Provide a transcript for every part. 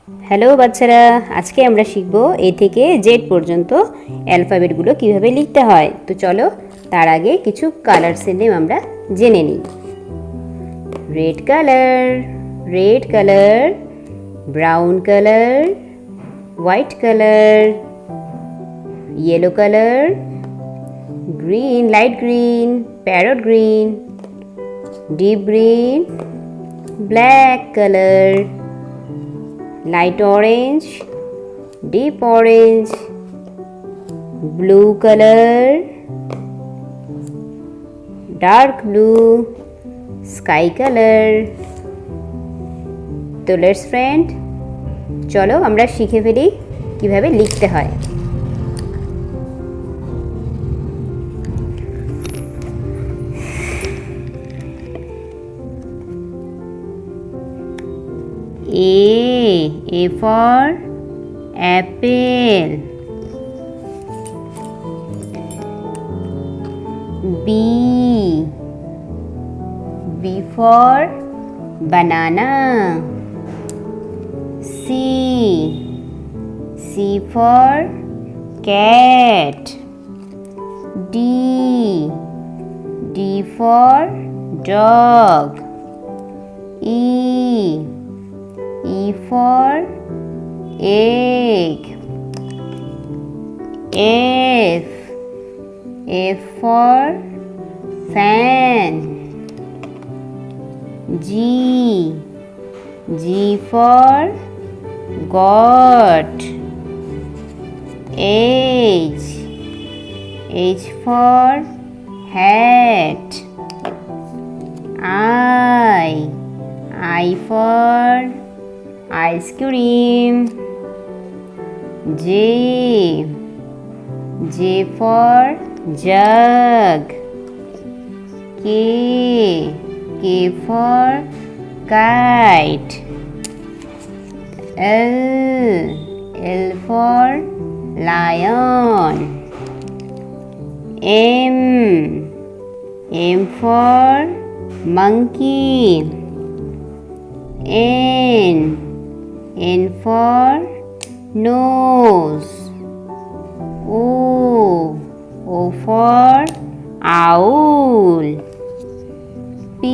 Hello বাচ্চারা, আজকে আমরা শিখব এ থেকে জেড পর্যন্ত অ্যালফাবেটগুলো কিভাবে লিখতে হয়। তো চলো, তার আগে কিছু কালারসের নেম আমরা জেনে নিই। Red colour, brown colour, white colour, yellow colour, green, light green, parrot green, deep green, black colour, light orange, deep orange, blue color, dark blue, sky color. তো লেটস ফ্রেন্ড, চলো আমরা শিখে ফেলি কিভাবে লিখতে হয়। A for apple. B for banana. C for cat. D for dog. E for egg. F for fan. G for goat. H for hat. I for ice cream. J for jug. K for kite. L for lion. M for monkey. N for nose. O for owl. P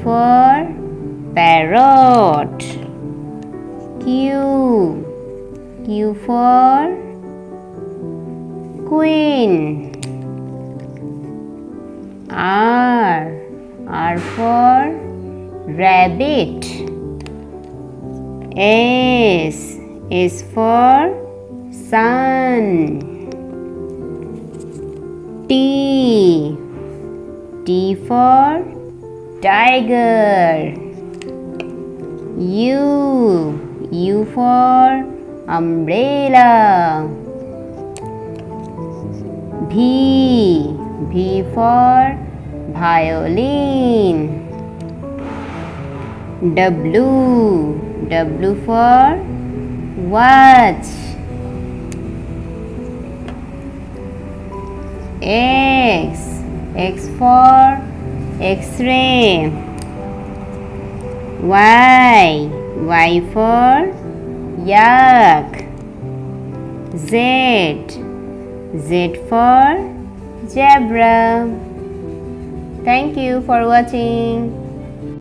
for parrot. Q for queen. R for rabbit. S for sun. T for tiger. U for umbrella. V for violin. W for watch. X for X-ray. Y for yak. Z for zebra. Thank you for watching.